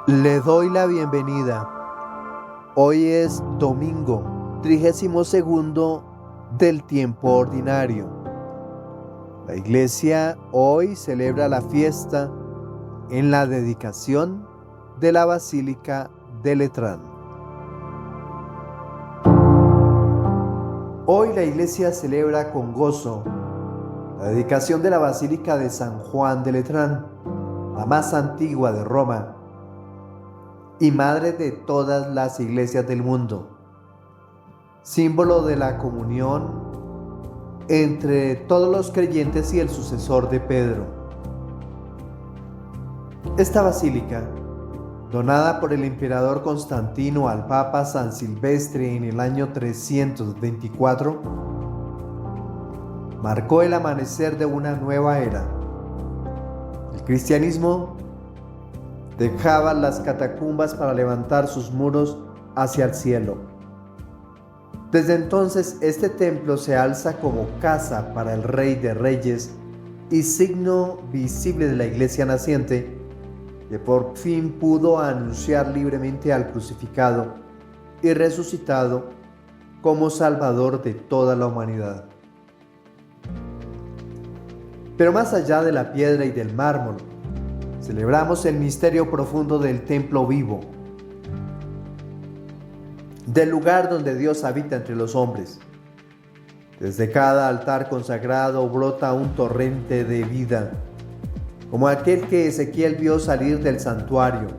Le doy la bienvenida. Hoy es domingo, 32º del tiempo ordinario. La iglesia hoy celebra la fiesta en la dedicación de la Basílica de Letrán. Hoy la iglesia celebra con gozo la dedicación de la Basílica de San Juan de Letrán, la más antigua de Roma y madre de todas las iglesias del mundo, símbolo de la comunión entre todos los creyentes y el sucesor de Pedro. Esta basílica, donada por el emperador Constantino al Papa San Silvestre en el año 324, marcó el amanecer de una nueva era. El cristianismo dejaba las catacumbas para levantar sus muros hacia el cielo. Desde entonces, este templo se alza como casa para el Rey de Reyes y signo visible de la iglesia naciente, que por fin pudo anunciar libremente al crucificado y resucitado como Salvador de toda la humanidad. Pero más allá de la piedra y del mármol, celebramos el misterio profundo del templo vivo, del lugar donde Dios habita entre los hombres. Desde cada altar consagrado brota un torrente de vida, como aquel que Ezequiel vio salir del santuario,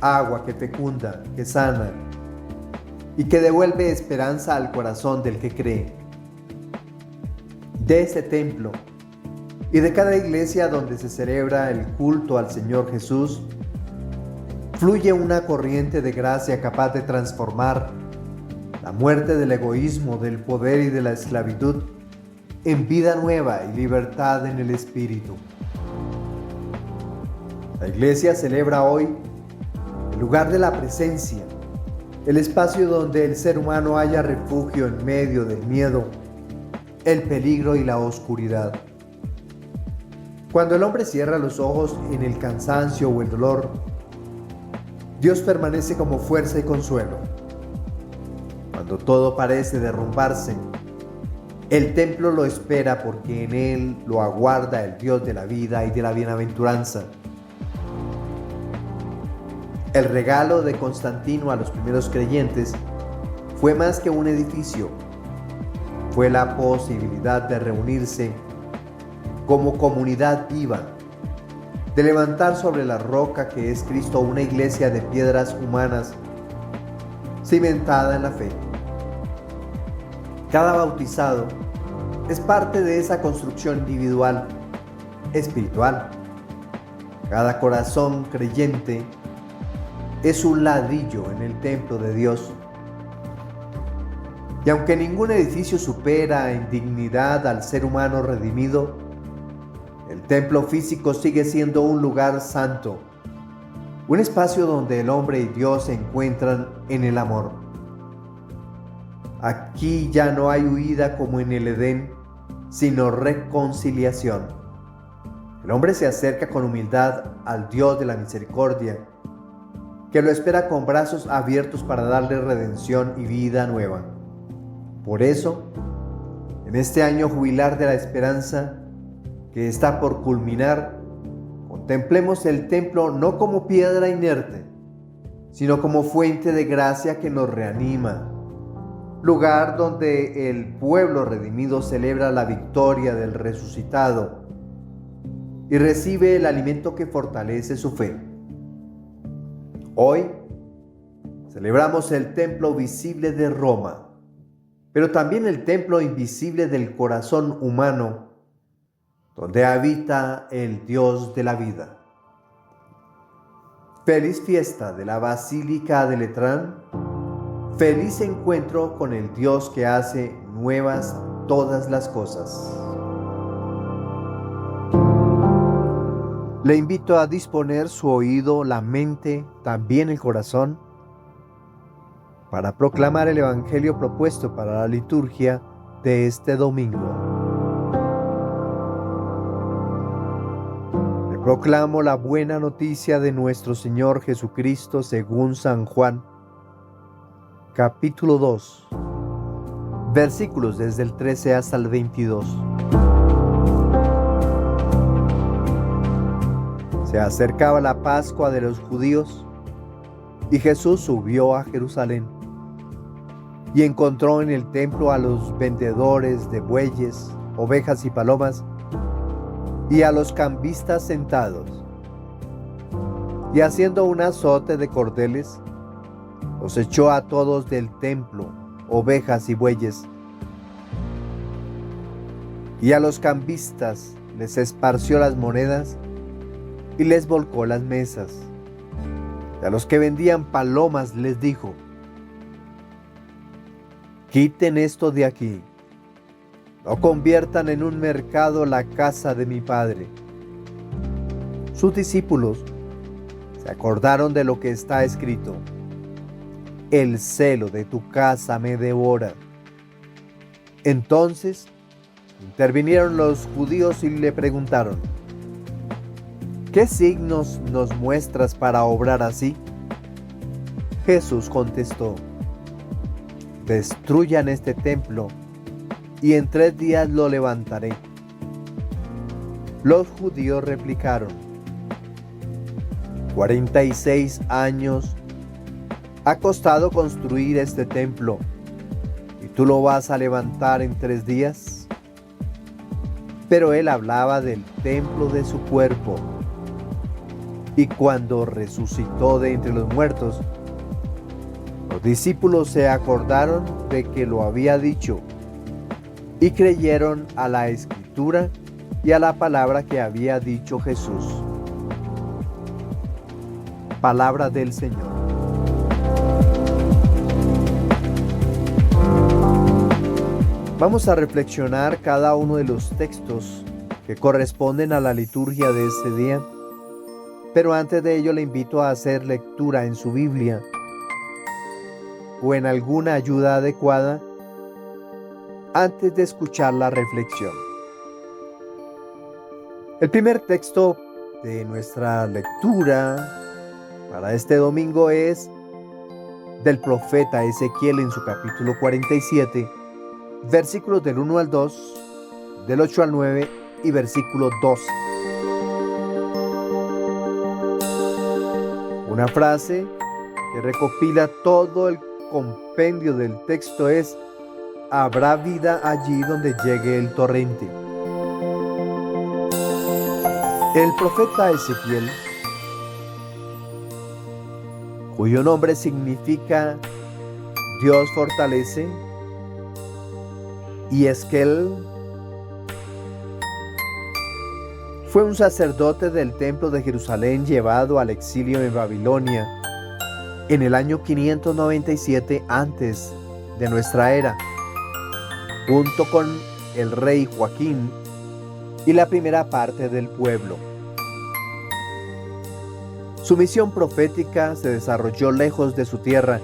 agua que fecunda, que sana y que devuelve esperanza al corazón del que cree. De ese templo y de cada iglesia donde se celebra el culto al Señor Jesús, fluye una corriente de gracia capaz de transformar la muerte del egoísmo, del poder y de la esclavitud en vida nueva y libertad en el Espíritu. La iglesia celebra hoy el lugar de la presencia, el espacio donde el ser humano halla refugio en medio del miedo, el peligro y la oscuridad. Cuando el hombre cierra los ojos en el cansancio o el dolor, Dios permanece como fuerza y consuelo. Cuando todo parece derrumbarse, el templo lo espera porque en él lo aguarda el Dios de la vida y de la bienaventuranza. El regalo de Constantino a los primeros creyentes fue más que un edificio, fue la posibilidad de reunirse como comunidad viva, de levantar sobre la roca que es Cristo una iglesia de piedras humanas cimentada en la fe. Cada bautizado es parte de esa construcción individual, espiritual. Cada corazón creyente es un ladrillo en el templo de Dios. Y aunque ningún edificio supera en dignidad al ser humano redimido, el templo físico sigue siendo un lugar santo, un espacio donde el hombre y Dios se encuentran en el amor. Aquí ya no hay huida como en el Edén, sino reconciliación. El hombre se acerca con humildad al Dios de la misericordia, que lo espera con brazos abiertos para darle redención y vida nueva. Por eso, en este año jubilar de la esperanza, que está por culminar, contemplemos el templo no como piedra inerte, sino como fuente de gracia que nos reanima, lugar donde el pueblo redimido celebra la victoria del resucitado y recibe el alimento que fortalece su fe. Hoy celebramos el templo visible de Roma, pero también el templo invisible del corazón humano, donde habita el Dios de la vida. Feliz fiesta de la Basílica de Letrán, feliz encuentro con el Dios que hace nuevas todas las cosas. Le invito a disponer su oído, la mente, también el corazón, para proclamar el Evangelio propuesto para la liturgia de este domingo. Proclamo la buena noticia de nuestro Señor Jesucristo según San Juan, capítulo 2, versículos desde el 13 hasta el 22. Se acercaba la Pascua de los judíos y Jesús subió a Jerusalén y encontró en el templo a los vendedores de bueyes, ovejas y palomas y a los cambistas sentados, y haciendo un azote de cordeles, los echó a todos del templo, ovejas y bueyes, y a los cambistas les esparció las monedas y les volcó las mesas, y a los que vendían palomas les dijo: quiten esto de aquí, no conviertan en un mercado la casa de mi Padre. Sus discípulos se acordaron de lo que está escrito: el celo de tu casa me devora. Entonces intervinieron los judíos y le preguntaron: ¿qué signos nos muestras para obrar así? Jesús contestó: destruyan este templo y en 3 días lo levantaré. Los judíos replicaron: 46 años ha costado construir este templo, ¿y tú lo vas a levantar en 3 días? Pero él hablaba del templo de su cuerpo. Y cuando resucitó de entre los muertos, los discípulos se acordaron de que lo había dicho y creyeron a la Escritura y a la palabra que había dicho Jesús. Palabra del Señor. Vamos a reflexionar cada uno de los textos que corresponden a la liturgia de este día, pero antes de ello le invito a hacer lectura en su Biblia o en alguna ayuda adecuada antes de escuchar la reflexión. El primer texto de nuestra lectura para este domingo es del profeta Ezequiel en su capítulo 47, versículos del 1 al 2, del 8 al 9 y versículo 12. Una frase que recopila todo el compendio del texto es: habrá vida allí donde llegue el torrente. El profeta Ezequiel, cuyo nombre significa Dios fortalece, y Esquel, fue un sacerdote del templo de Jerusalén llevado al exilio en Babilonia en el año 597 antes de nuestra era, junto con el rey Joaquín y la primera parte del pueblo. Su misión profética se desarrolló lejos de su tierra,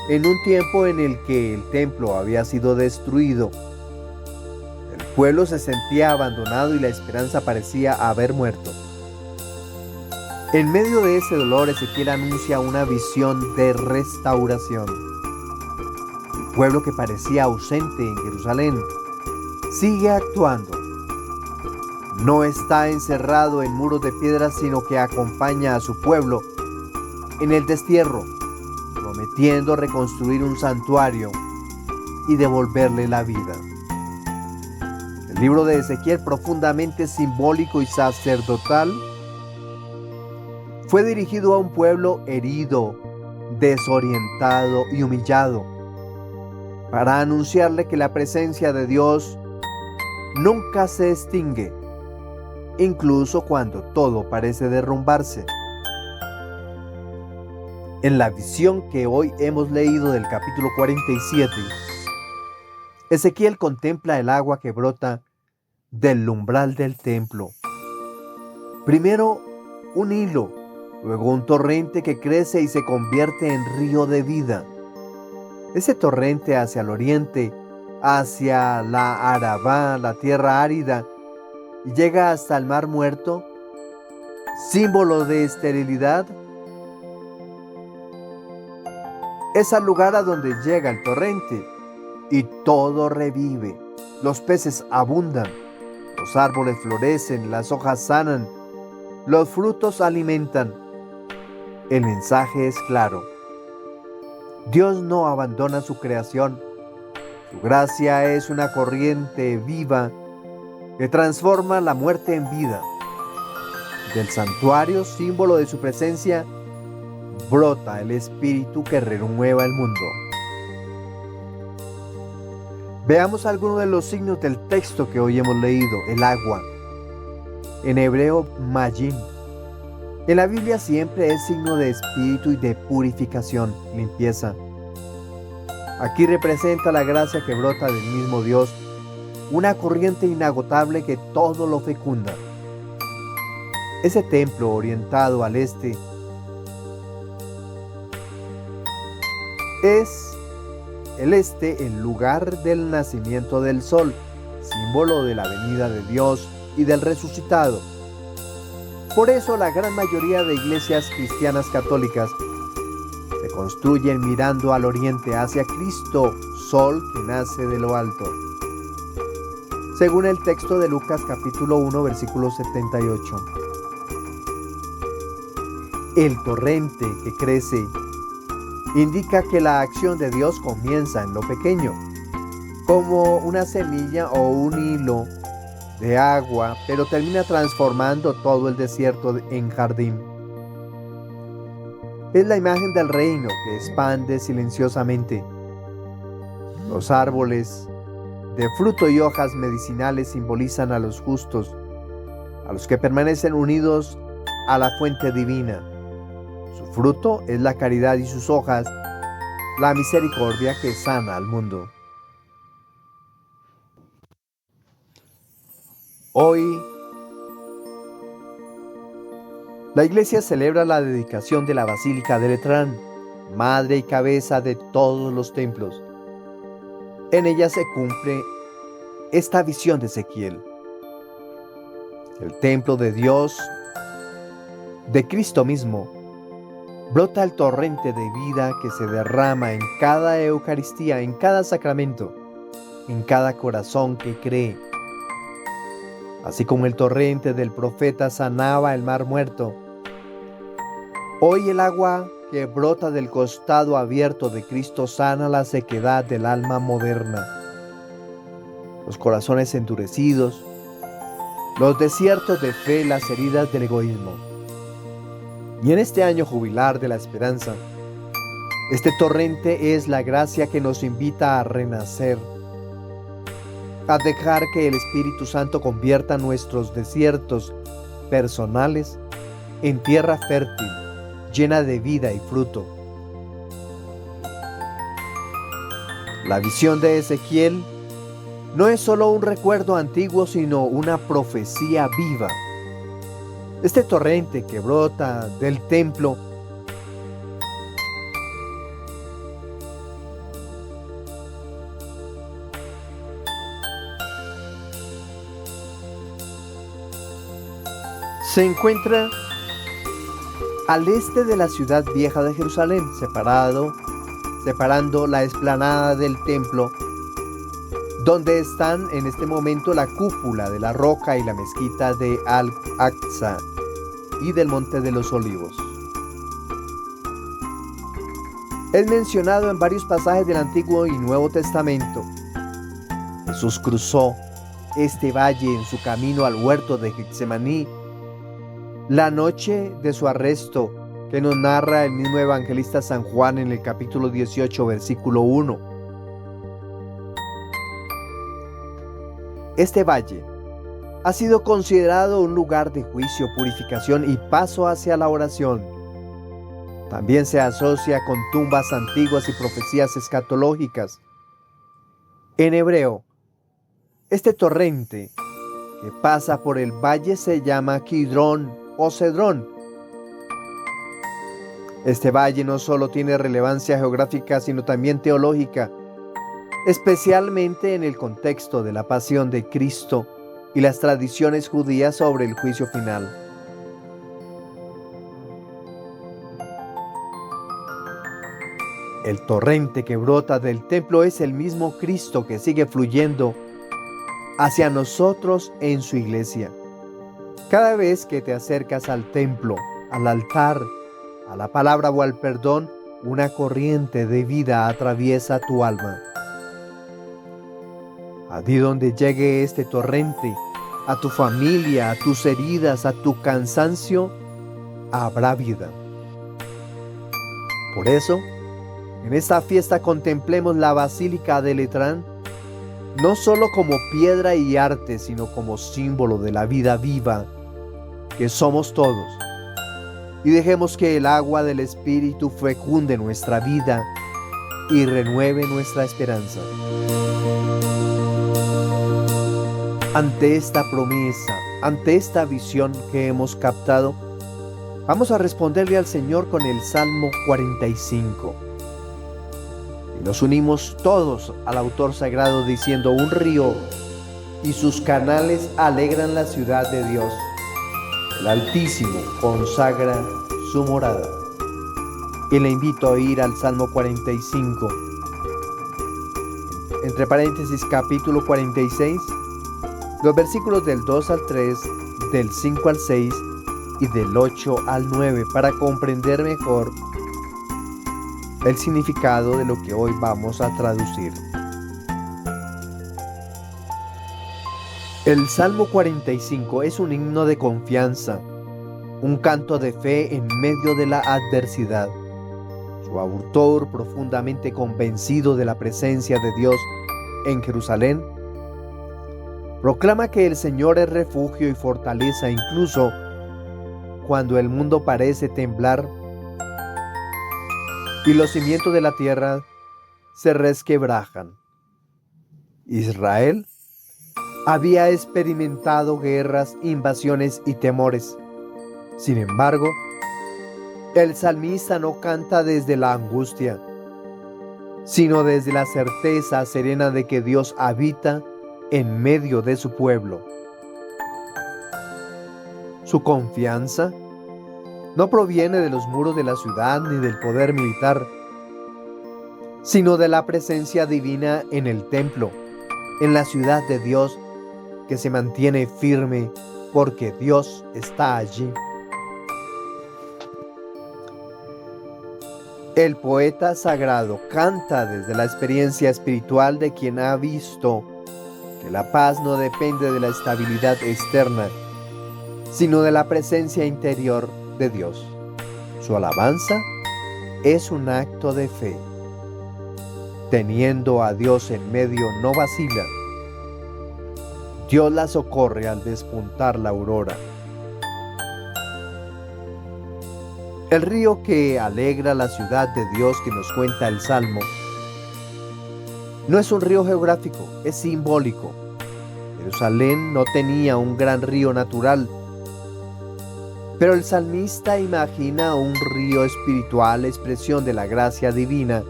en un tiempo en el que el templo había sido destruido. El pueblo se sentía abandonado y la esperanza parecía haber muerto. En medio de ese dolor, Ezequiel anuncia una visión de restauración. El pueblo que parecía ausente en Jerusalén sigue actuando. No está encerrado en muros de piedra, sino que acompaña a su pueblo en el destierro, prometiendo reconstruir un santuario y devolverle la vida. El libro de Ezequiel, profundamente simbólico y sacerdotal, fue dirigido a un pueblo herido, desorientado y humillado, para anunciarle que la presencia de Dios nunca se extingue, incluso cuando todo parece derrumbarse. En la visión que hoy hemos leído del capítulo 47, Ezequiel contempla el agua que brota del umbral del templo. Primero un hilo, luego un torrente que crece y se convierte en río de vida. Ese torrente hacia el oriente, hacia la Arabá, la tierra árida, y llega hasta el Mar Muerto, símbolo de esterilidad, es al lugar a donde llega el torrente y todo revive. Los peces abundan, los árboles florecen, las hojas sanan, los frutos alimentan. El mensaje es claro. Dios no abandona su creación. Su gracia es una corriente viva que transforma la muerte en vida. Del santuario, símbolo de su presencia, brota el espíritu que renueva el mundo. Veamos algunos de los signos del texto que hoy hemos leído. El agua, en hebreo mayim. En la Biblia siempre es signo de espíritu y de purificación, limpieza. Aquí representa la gracia que brota del mismo Dios, una corriente inagotable que todo lo fecunda. Ese templo orientado al este es el lugar del nacimiento del sol, símbolo de la venida de Dios y del resucitado. Por eso la gran mayoría de iglesias cristianas católicas se construyen mirando al oriente hacia Cristo, sol que nace de lo alto. Según el texto de Lucas capítulo 1 versículo 78. El torrente que crece indica que la acción de Dios comienza en lo pequeño, como una semilla o un hilo de agua, pero termina transformando todo el desierto en jardín. Es la imagen del reino que expande silenciosamente. Los árboles de fruto y hojas medicinales simbolizan a los justos, a los que permanecen unidos a la fuente divina. Su fruto es la caridad y sus hojas, la misericordia que sana al mundo. Hoy, la Iglesia celebra la dedicación de la Basílica de Letrán, madre y cabeza de todos los templos. En ella se cumple esta visión de Ezequiel. El templo de Dios, de Cristo mismo, brota el torrente de vida que se derrama en cada Eucaristía, en cada sacramento, en cada corazón que cree. Así como el torrente del profeta sanaba el mar muerto, hoy el agua que brota del costado abierto de Cristo sana la sequedad del alma moderna. Los corazones endurecidos, los desiertos de fe, las heridas del egoísmo. Y en este año jubilar de la esperanza, este torrente es la gracia que nos invita a renacer, a dejar que el Espíritu Santo convierta nuestros desiertos personales en tierra fértil, llena de vida y fruto. La visión de Ezequiel no es solo un recuerdo antiguo, sino una profecía viva. Este torrente que brota del templo se encuentra al este de la ciudad vieja de Jerusalén, separando la explanada del templo, donde están en este momento la cúpula de la roca y la mezquita de Al-Aqsa y del Monte de los Olivos. Es mencionado en varios pasajes del Antiguo y Nuevo Testamento. Jesús cruzó este valle en su camino al huerto de Getsemaní, la noche de su arresto, que nos narra el mismo evangelista San Juan en el capítulo 18, versículo 1. Este valle ha sido considerado un lugar de juicio, purificación y paso hacia la oración. También se asocia con tumbas antiguas y profecías escatológicas. En hebreo, este torrente que pasa por el valle se llama Kidrón o Cedrón. Este valle no solo tiene relevancia geográfica, sino también teológica, especialmente en el contexto de la pasión de Cristo y las tradiciones judías sobre el juicio final. El torrente que brota del templo es el mismo Cristo que sigue fluyendo hacia nosotros en su iglesia. Cada vez que te acercas al templo, al altar, a la palabra o al perdón, una corriente de vida atraviesa tu alma. Allí donde llegue este torrente, a tu familia, a tus heridas, a tu cansancio, habrá vida. Por eso, en esta fiesta contemplemos la Basílica de Letrán, no solo como piedra y arte, sino como símbolo de la vida viva que somos todos. Y dejemos que el agua del Espíritu fecunde nuestra vida y renueve nuestra esperanza. Ante esta promesa, ante esta visión que hemos captado, vamos a responderle al Señor con el Salmo 45. Y nos unimos todos al autor sagrado diciendo: un río y sus canales alegran la ciudad de Dios. El Altísimo consagra su morada. Y le invito a ir al Salmo 45. Entre paréntesis, capítulo 46. Los versículos del 2 al 3, del 5 al 6 y del 8 al 9 para comprender mejor el significado de lo que hoy vamos a traducir. El Salmo 45 es un himno de confianza, un canto de fe en medio de la adversidad. Su autor, profundamente convencido de la presencia de Dios en Jerusalén, proclama que el Señor es refugio y fortaleza incluso cuando el mundo parece temblar y los cimientos de la tierra se resquebrajan. Israel había experimentado guerras, invasiones y temores. Sin embargo, el salmista no canta desde la angustia, sino desde la certeza serena de que Dios habita en medio de su pueblo. Su confianza no proviene de los muros de la ciudad ni del poder militar, sino de la presencia divina en el templo, en la ciudad de Dios, que se mantiene firme porque Dios está allí. El poeta sagrado canta desde la experiencia espiritual de quien ha visto que la paz no depende de la estabilidad externa, sino de la presencia interior de Dios. Su alabanza es un acto de fe. Teniendo a Dios en medio, no vacila. Dios la socorre al despuntar la aurora. El río que alegra la ciudad de Dios que nos cuenta el Salmo no es un río geográfico, es simbólico. Jerusalén no tenía un gran río natural, pero el salmista imagina un río espiritual, expresión de la gracia divina,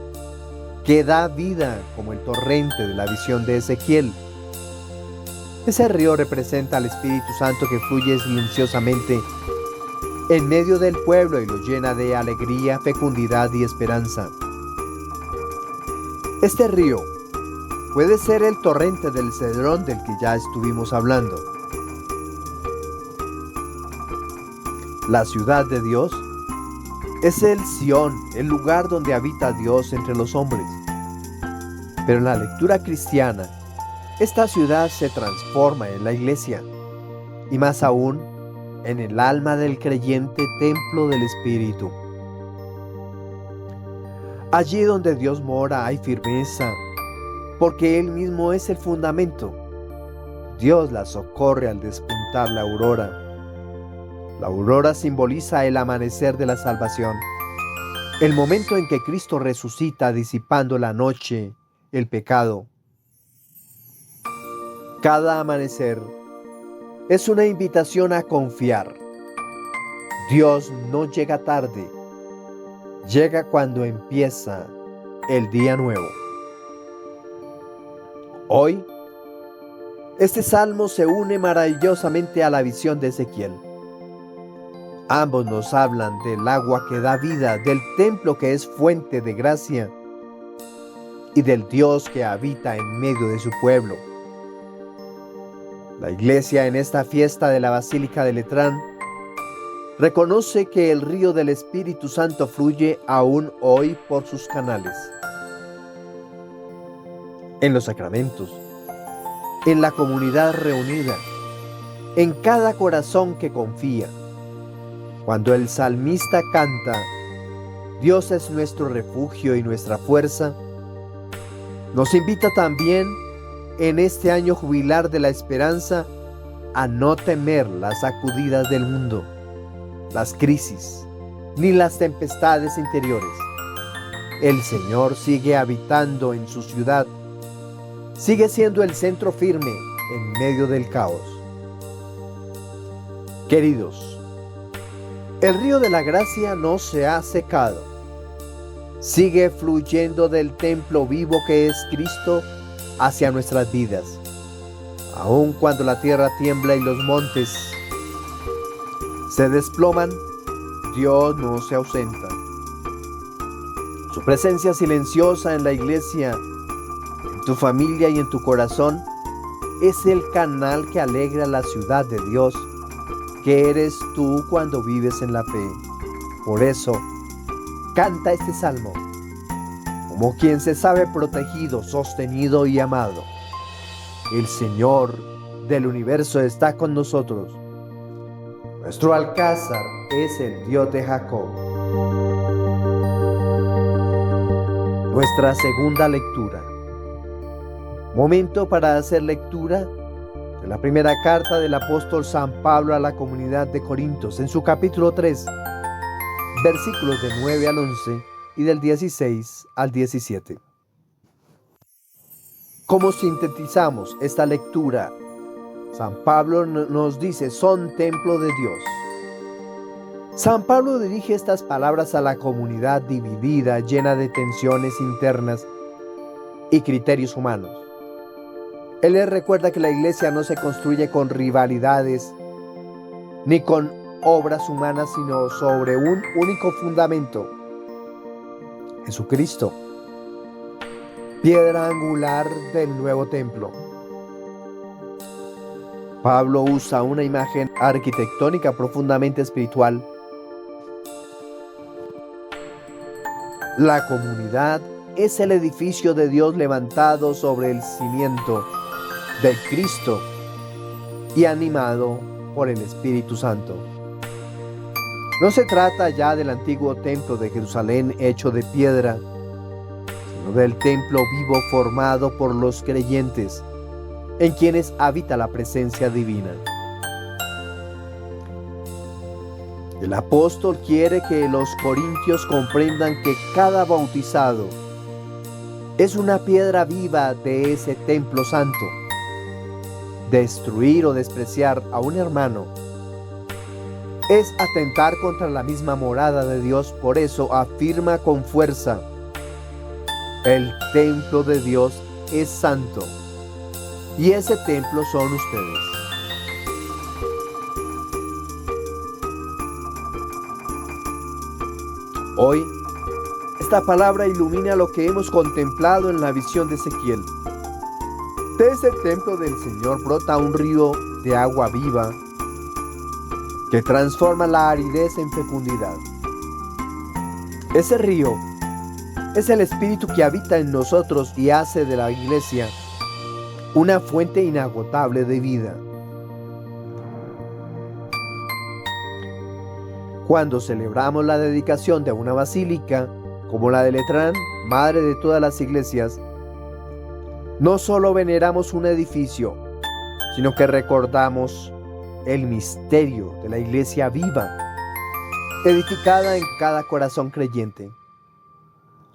que da vida como el torrente de la visión de Ezequiel. Ese río representa al Espíritu Santo que fluye silenciosamente en medio del pueblo y lo llena de alegría, fecundidad y esperanza. Este río puede ser el torrente del Cedrón del que ya estuvimos hablando. La ciudad de Dios es el Sión, el lugar donde habita Dios entre los hombres. Pero en la lectura cristiana, esta ciudad se transforma en la iglesia, y más aún, en el alma del creyente, templo del Espíritu. Allí donde Dios mora hay firmeza, porque Él mismo es el fundamento. Dios la socorre al despuntar la aurora. La aurora simboliza el amanecer de la salvación, el momento en que Cristo resucita disipando la noche, el pecado. Cada amanecer es una invitación a confiar. Dios no llega tarde, llega cuando empieza el día nuevo. Hoy, este salmo se une maravillosamente a la visión de Ezequiel. Ambos nos hablan del agua que da vida, del templo que es fuente de gracia y del Dios que habita en medio de su pueblo. La Iglesia, en esta fiesta de la Basílica de Letrán, reconoce que el río del Espíritu Santo fluye aún hoy por sus canales. En los sacramentos, en la comunidad reunida, en cada corazón que confía. Cuando el salmista canta, Dios es nuestro refugio y nuestra fuerza, nos invita también en este año jubilar de la esperanza a no temer las sacudidas del mundo, las crisis, ni las tempestades interiores. El Señor sigue habitando en su ciudad, sigue siendo el centro firme en medio del caos. Queridos, el río de la gracia no se ha secado. Sigue fluyendo del templo vivo que es Cristo hacia nuestras vidas. Aun cuando la tierra tiembla y los montes se desploman, Dios no se ausenta. Su presencia silenciosa en la iglesia, en tu familia y en tu corazón, es el canal que alegra la ciudad de Dios, que eres tú cuando vives en la fe. Por eso, canta este salmo, como quien se sabe protegido, sostenido y amado. El Señor del universo está con nosotros. Nuestro alcázar es el Dios de Jacob. Nuestra segunda lectura. Momento para hacer lectura de la primera carta del apóstol San Pablo a la comunidad de Corintios, en su capítulo 3, versículos de 9 al 11 y del 16 al 17. ¿Cómo sintetizamos esta lectura? San Pablo nos dice, son templo de Dios. San Pablo dirige estas palabras a la comunidad dividida, llena de tensiones internas y criterios humanos. Él les recuerda que la iglesia no se construye con rivalidades ni con obras humanas, sino sobre un único fundamento: Jesucristo, piedra angular del nuevo templo. Pablo usa una imagen arquitectónica profundamente espiritual. La comunidad es el edificio de Dios levantado sobre el cimiento de Cristo y animado por el Espíritu Santo. No se trata ya del antiguo templo de Jerusalén hecho de piedra, sino del templo vivo formado por los creyentes, en quienes habita la presencia divina. El apóstol quiere que los corintios comprendan que cada bautizado es una piedra viva de ese templo santo. Destruir o despreciar a un hermano es atentar contra la misma morada de Dios. Por eso afirma con fuerza: el templo de Dios es santo, y ese templo son ustedes. Hoy, esta palabra ilumina lo que hemos contemplado en la visión de Ezequiel. De ese templo del Señor brota un río de agua viva que transforma la aridez en fecundidad. Ese río es el Espíritu que habita en nosotros y hace de la iglesia una fuente inagotable de vida. Cuando celebramos la dedicación de una basílica como la de Letrán, madre de todas las iglesias, no solo veneramos un edificio, sino que recordamos el misterio de la iglesia viva, edificada en cada corazón creyente.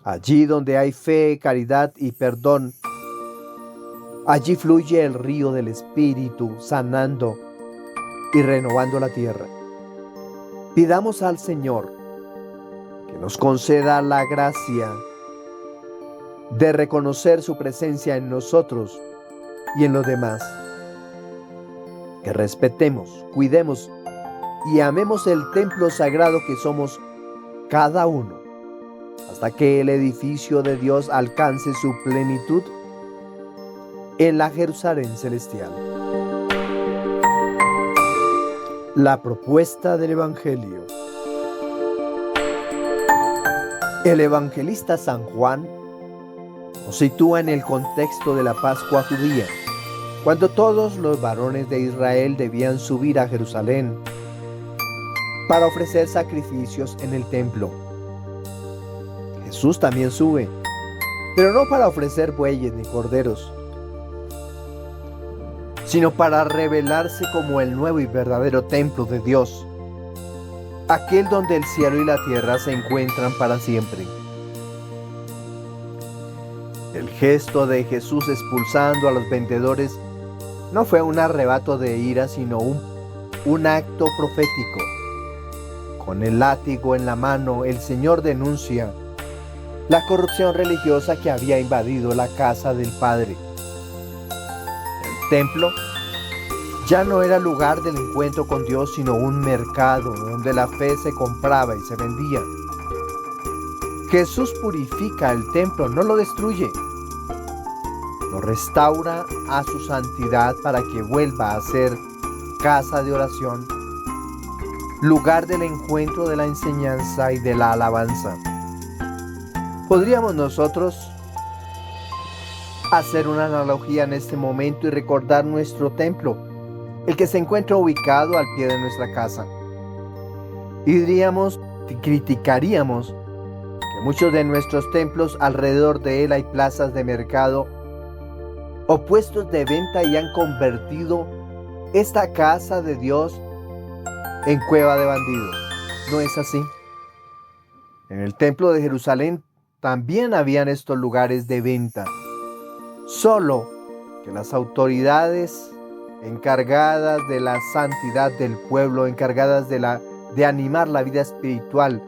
Allí donde hay fe, caridad y perdón, allí fluye el río del Espíritu, sanando y renovando la tierra. Pidamos al Señor que nos conceda la gracia de reconocer su presencia en nosotros y en los demás. Que respetemos, cuidemos y amemos el templo sagrado que somos cada uno. hasta que el edificio de Dios alcance su plenitud en la Jerusalén celestial. La propuesta del Evangelio. El evangelista San Juan nos sitúa en el contexto de la Pascua judía, cuando todos los varones de Israel debían subir a Jerusalén para ofrecer sacrificios en el templo. Jesús también sube, pero no para ofrecer bueyes ni corderos, sino para revelarse como el nuevo y verdadero templo de Dios, aquel donde el cielo y la tierra se encuentran para siempre. El gesto de Jesús expulsando a los vendedores no fue un arrebato de ira, sino un acto profético. Con el látigo en la mano, el Señor denuncia la corrupción religiosa que había invadido la casa del Padre. El templo ya no era lugar del encuentro con Dios, sino un mercado donde la fe se compraba y se vendía. Jesús purifica el templo, no lo destruye. Lo restaura a su santidad para que vuelva a ser casa de oración, lugar del encuentro de la enseñanza y de la alabanza. ¿Podríamos nosotros hacer una analogía en este momento y recordar nuestro templo, el que se encuentra ubicado al pie de nuestra casa? Y diríamos, criticaríamos que muchos de nuestros templos alrededor de él hay plazas de mercado o puestos de venta y han convertido esta casa de Dios en cueva de bandidos. No es así. En el templo de Jerusalén también habían estos lugares de venta, solo que las autoridades encargadas de la santidad del pueblo, encargadas de animar la vida espiritual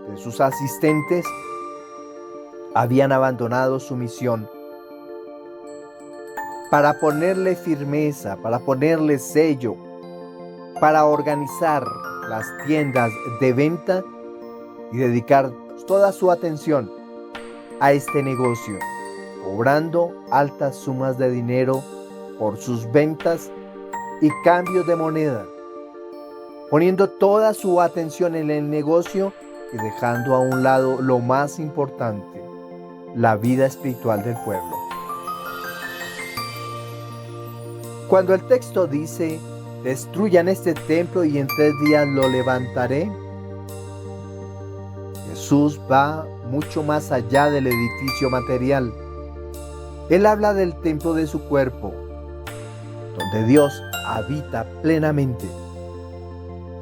de sus asistentes, habían abandonado su misión. Para ponerle firmeza, para ponerle sello, para organizar las tiendas de venta y dedicar toda su atención a este negocio, cobrando altas sumas de dinero por sus ventas y cambios de moneda, poniendo toda su atención en el negocio y dejando a un lado lo más importante, la vida espiritual del pueblo. Cuando el texto dice, destruyan este templo y en 3 días lo levantaré, Jesús va mucho más allá del edificio material. Él habla del templo de su cuerpo, donde Dios habita plenamente.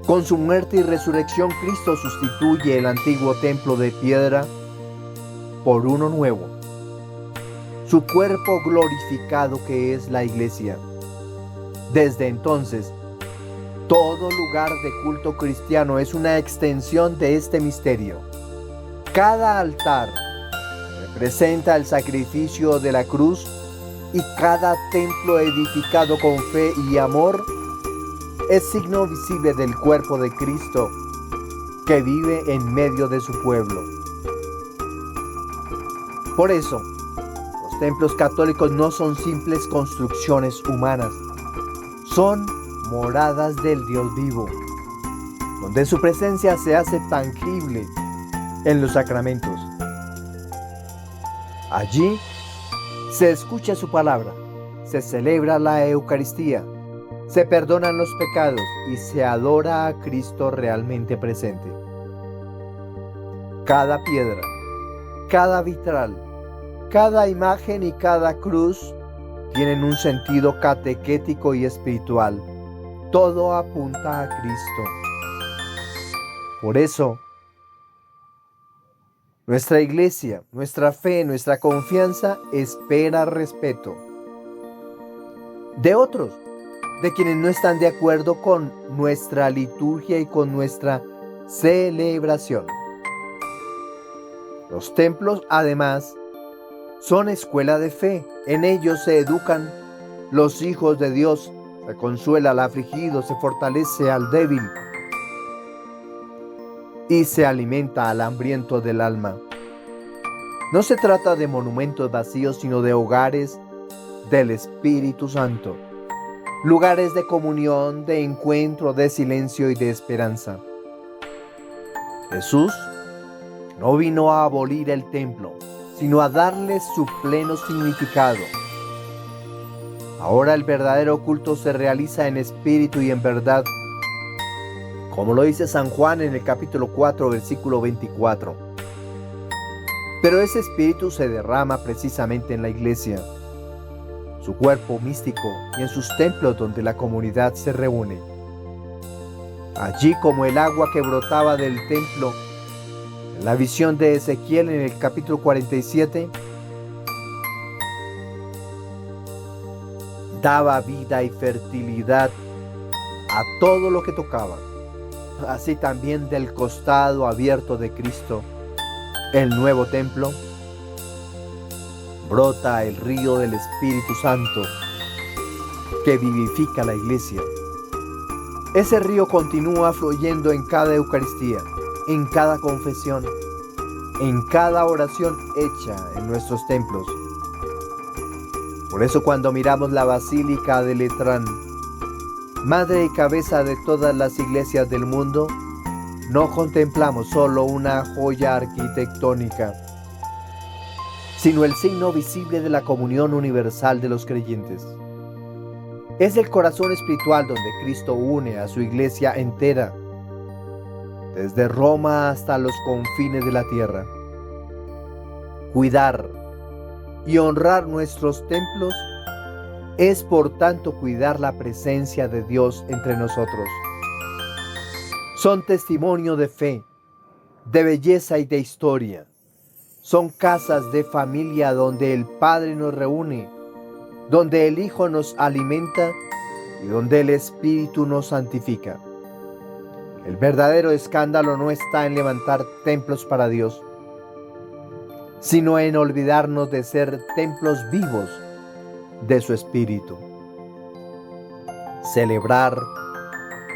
Con su muerte y resurrección, Cristo sustituye el antiguo templo de piedra por uno nuevo, su cuerpo glorificado que es la iglesia. Desde entonces, todo lugar de culto cristiano es una extensión de este misterio. Cada altar representa el sacrificio de la cruz y cada templo edificado con fe y amor es signo visible del cuerpo de Cristo que vive en medio de su pueblo. Por eso, los templos católicos no son simples construcciones humanas, son moradas del Dios vivo, donde su presencia se hace tangible en los sacramentos. Allí se escucha su palabra, se celebra la Eucaristía, se perdonan los pecados y se adora a Cristo realmente presente. Cada piedra, cada vitral, cada imagen y cada cruz tienen un sentido catequético y espiritual. Todo apunta a Cristo. Por eso, nuestra iglesia, nuestra fe, nuestra confianza espera respeto de otros, de quienes no están de acuerdo con nuestra liturgia y con nuestra celebración. Los templos, además, son escuela de fe. En ellos se educan los hijos de Dios, se consuela al afligido, se fortalece al débil y se alimenta al hambriento del alma. No se trata de monumentos vacíos, sino de hogares del Espíritu Santo, lugares de comunión, de encuentro, de silencio y de esperanza. Jesús no vino a abolir el templo, sino a darle su pleno significado. Ahora el verdadero culto se realiza en espíritu y en verdad, como lo dice San Juan en el capítulo 4, versículo 24. Pero ese espíritu se derrama precisamente en la iglesia, su cuerpo místico, y en sus templos donde la comunidad se reúne. Allí, como el agua que brotaba del templo, en la visión de Ezequiel en el capítulo 47, daba vida y fertilidad a todo lo que tocaba. Así también del costado abierto de Cristo, el nuevo templo, brota el río del Espíritu Santo que vivifica la iglesia. Ese río continúa fluyendo en cada Eucaristía, en cada confesión, en cada oración hecha en nuestros templos. Por eso cuando miramos la Basílica de Letrán, madre y cabeza de todas las iglesias del mundo, no contemplamos solo una joya arquitectónica, sino el signo visible de la comunión universal de los creyentes. Es el corazón espiritual donde Cristo une a su iglesia entera, desde Roma hasta los confines de la tierra. Cuidar y honrar nuestros templos es por tanto cuidar la presencia de Dios entre nosotros. Son testimonio de fe, de belleza y de historia. Son casas de familia donde el Padre nos reúne, donde el Hijo nos alimenta y donde el Espíritu nos santifica. El verdadero escándalo no está en levantar templos para Dios, sino en olvidarnos de ser templos vivos de su Espíritu. Celebrar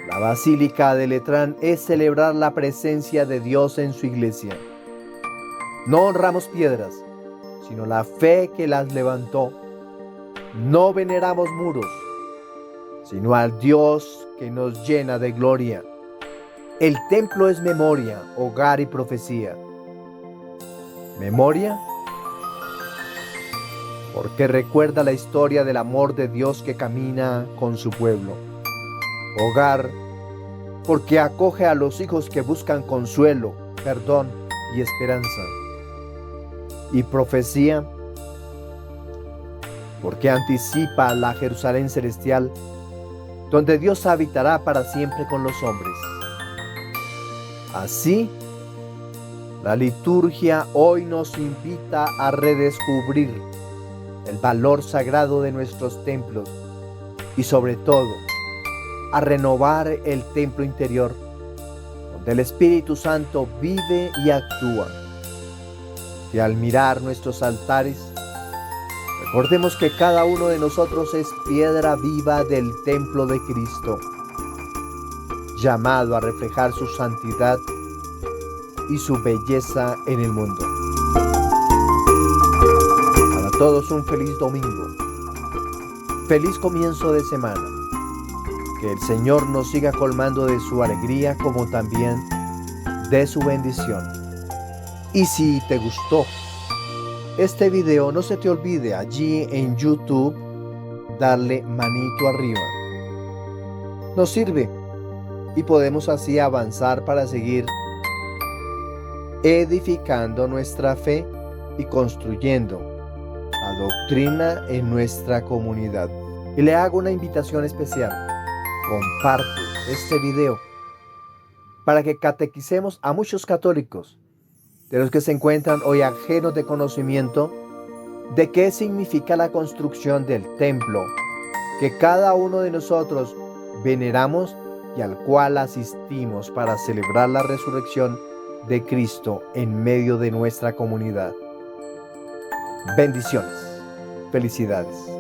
la Basílica de Letrán es celebrar la presencia de Dios en su iglesia. No honramos piedras, sino la fe que las levantó. No veneramos muros, sino al Dios que nos llena de gloria. El templo es memoria, hogar y profecía. ¿Memoria? Porque recuerda la historia del amor de Dios que camina con su pueblo. Hogar, porque acoge a los hijos que buscan consuelo, perdón y esperanza. Y profecía, porque anticipa la Jerusalén celestial, donde Dios habitará para siempre con los hombres. Así, la liturgia hoy nos invita a redescubrir el valor sagrado de nuestros templos y sobre todo a renovar el templo interior, donde el Espíritu Santo vive y actúa. Y al mirar nuestros altares, recordemos que cada uno de nosotros es piedra viva del templo de Cristo, llamado a reflejar su santidad y su belleza en el mundo. Para todos un feliz domingo, feliz comienzo de semana. Que el Señor nos siga colmando de su alegría como también de su bendición. Y si te gustó este video, no se te olvide allí en YouTube darle manito arriba. Nos sirve y podemos así avanzar para seguir edificando nuestra fe y construyendo la doctrina en nuestra comunidad. Y le hago una invitación especial. Comparte este video para que catequicemos a muchos católicos, de los que se encuentran hoy ajenos de conocimiento de qué significa la construcción del templo que cada uno de nosotros veneramos y al cual asistimos para celebrar la resurrección de Cristo en medio de nuestra comunidad. Bendiciones. Felicidades.